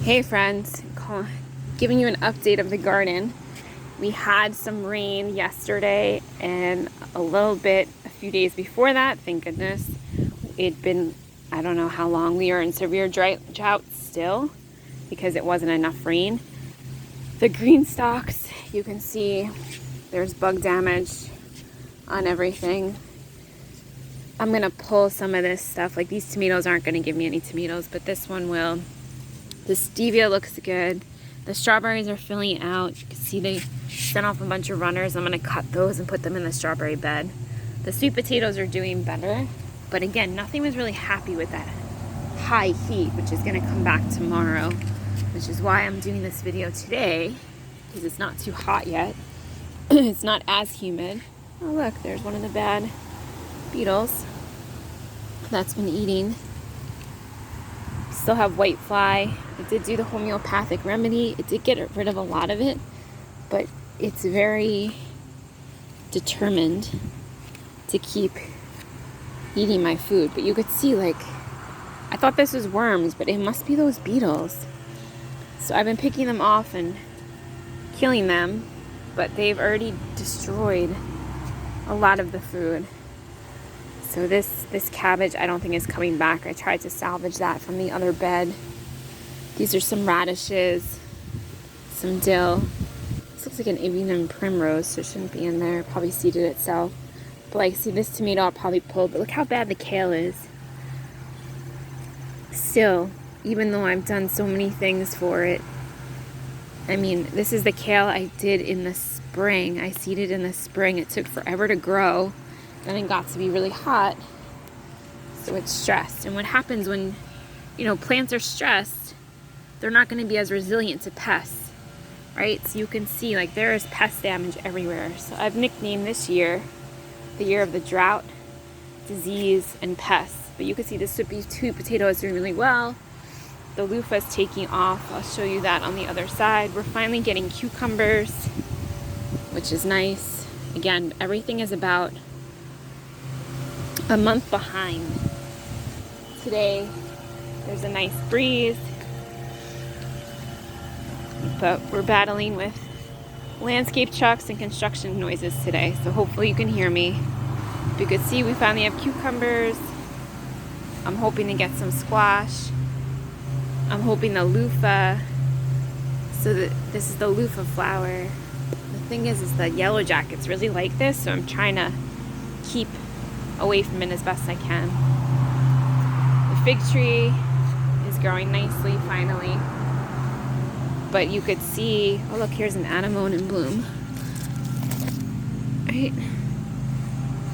Hey friends, giving you an update of the garden. We had some rain yesterday and a little bit a few days before that, thank goodness. It'd been, I don't know how long, we are in severe drought still because it wasn't enough rain. The green stalks, you can see there's bug damage on everything. I'm gonna pull some of this stuff, like these tomatoes aren't gonna give me any tomatoes, but this one will. The stevia looks good. The strawberries are filling out. You can see they sent off a bunch of runners. I'm gonna cut those and put them in the strawberry bed. The sweet potatoes are doing better, but again, nothing was really happy with that high heat, which is gonna come back tomorrow, which is why I'm doing this video today, because it's not too hot yet. It's not as humid. Oh look, there's one of the bad beetles that's been eating. Still have white fly. It did do the homeopathic remedy. It did get rid of a lot of it, but it's very determined to keep eating my food. But you could see, like, I thought this was worms, but it must be those beetles. So I've been picking them off and killing them, but they've already destroyed a lot of the food. So this cabbage I don't think is coming back. I tried to salvage that from the other bed. These are some radishes, some dill. This looks like an avian primrose, so it shouldn't be in there. Probably seeded itself. But like, see, this tomato I'll probably pull, but look how bad the kale is. Still, even though I've done so many things for it, I mean, this is the kale I did in the spring. I seeded in the spring. It took forever to grow. Then it got to be really hot, so it's stressed. And what happens when, plants are stressed, they're not going to be as resilient to pests, right? So you can see, like, there is pest damage everywhere. So I've nicknamed this year the year of the drought, disease, and pests. But you can see the sweet potato is doing really well. The loofah is taking off. I'll show you that on the other side. We're finally getting cucumbers, which is nice. Again, everything is about a month behind. Today there's a nice breeze, but we're battling with landscape trucks and construction noises today, so hopefully you can hear me. You could see we finally have cucumbers. I'm hoping to get some squash. I'm hoping the loofah, so that this is the loofah flower. The thing is the yellow jackets really like this, so I'm trying to keep away from it as best I can. The fig tree is growing nicely finally, but you could see, oh look, here's an anemone in bloom, right?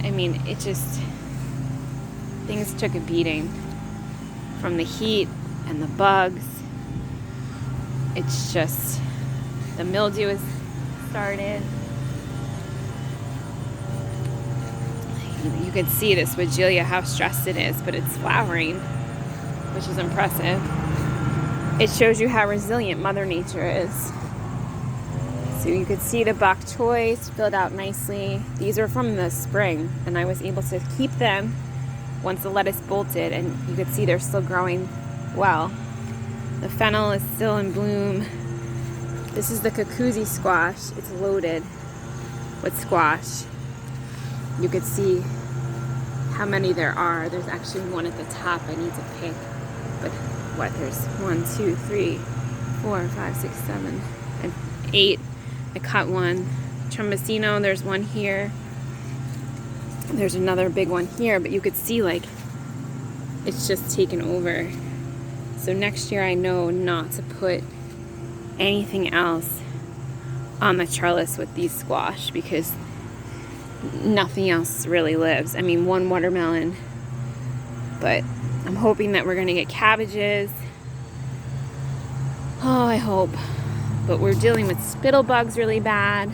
I mean, it just, things took a beating from the heat and the bugs. It's just, the mildew has started. You could see this Weigela, how stressed it is, but it's flowering, which is impressive. It shows you how resilient Mother Nature is. So you could see the bok choy filled out nicely. These are from the spring, and I was able to keep them once the lettuce bolted, and you could see they're still growing well. The fennel is still in bloom. This is the cucuzzi squash. It's loaded with squash. You could see how many there are. There's actually one at the top I need to pick. But what, there's 1, 2, 3, 4, 5, 6, 7, and 8. I cut one. Trombosino, there's one here. There's another big one here, but you could see, like, it's just taken over. So next year I know not to put anything else on the trellis with these squash, because nothing else really lives. I mean, one watermelon, but I'm hoping that we're gonna get cabbages. Oh, I hope. But we're dealing with spittle bugs really bad.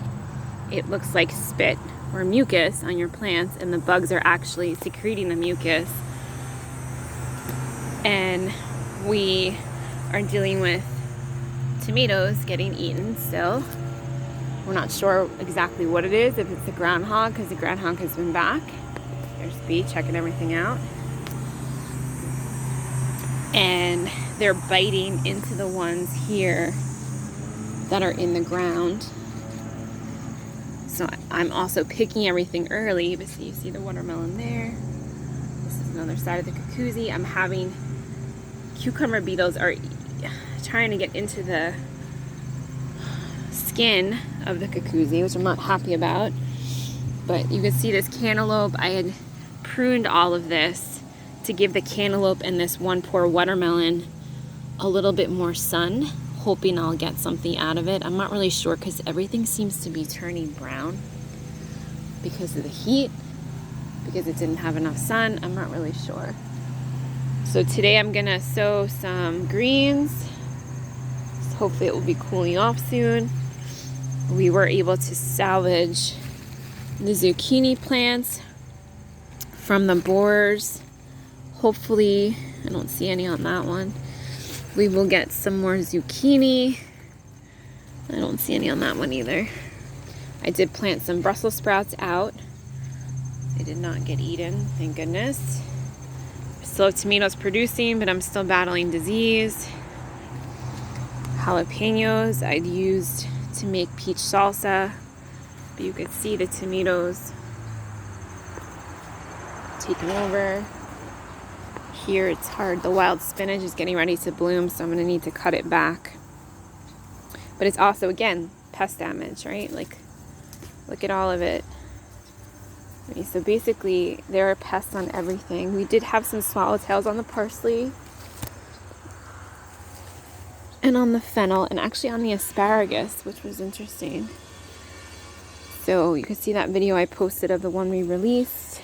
It looks like spit or mucus on your plants, and the bugs are actually secreting the mucus. And we are dealing with tomatoes getting eaten still. We're not sure exactly what it is, if it's the groundhog, because the groundhog has been back. There's B checking everything out. and they're biting into the ones here that are in the ground. So I'm also picking everything early, but see, you see the watermelon there. This is another side of the cucuzzi. I'm having cucumber beetles are trying to get into the skin of the cucuzzi, which I'm not happy about. But you can see this cantaloupe. I had pruned all of this to give the cantaloupe and this one poor watermelon a little bit more sun, hoping I'll get something out of it. I'm not really sure because everything seems to be turning brown because of the heat, because it didn't have enough sun. I'm not really sure. So today I'm gonna sow some greens. So hopefully it will be cooling off soon. We were able to salvage the zucchini plants from the borers. Hopefully, I don't see any on that one. We will get some more zucchini. I don't see any on that one either. I did plant some Brussels sprouts out. They did not get eaten, thank goodness. Still have tomatoes producing, but I'm still battling disease. Jalapenos I'd used to make peach salsa, but you could see the tomatoes taking over. Here it's hard. The wild spinach is getting ready to bloom, so I'm going to need to cut it back. But it's also, again, pest damage, right? Like, look at all of it. Okay, so basically, there are pests on everything. We did have some swallowtails on the parsley and on the fennel, and actually on the asparagus, which was interesting. So you can see that video I posted of the one we released.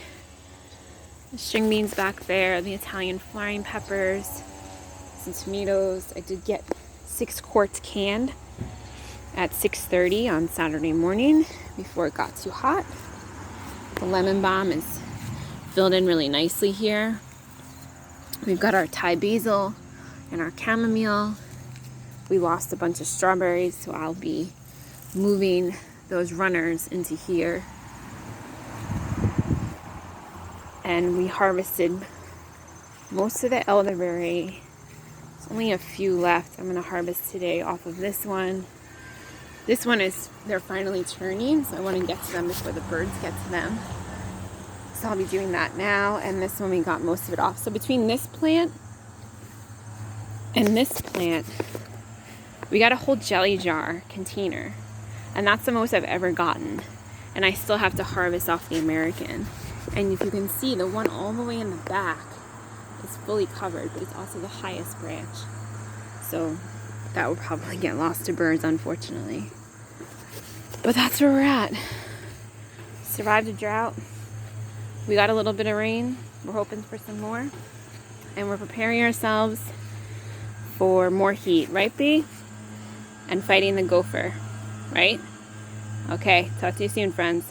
The string beans back there, the Italian flying peppers, some tomatoes. I did get 6 quarts canned at 6:30 on Saturday morning before it got too hot. The lemon balm is filled in really nicely here. We've got our Thai basil and our chamomile. We lost a bunch of strawberries, so I'll be moving those runners into here. And we harvested most of the elderberry. There's only a few left. I'm going to harvest today off of this one. This one is, they're finally turning, so I want to get to them before the birds get to them. So I'll be doing that now. And this one we got most of it off. So between this plant and this plant, we got a whole jelly jar container. And that's the most I've ever gotten. And I still have to harvest off the American. And if you can see, the one all the way in the back is fully covered, but it's also the highest branch. So that will probably get lost to birds, unfortunately. But that's where we're at. Survived a drought. We got a little bit of rain. We're hoping for some more. And we're preparing ourselves for more heat, right, Bea? And fighting the gopher, right? Okay, talk to you soon, friends.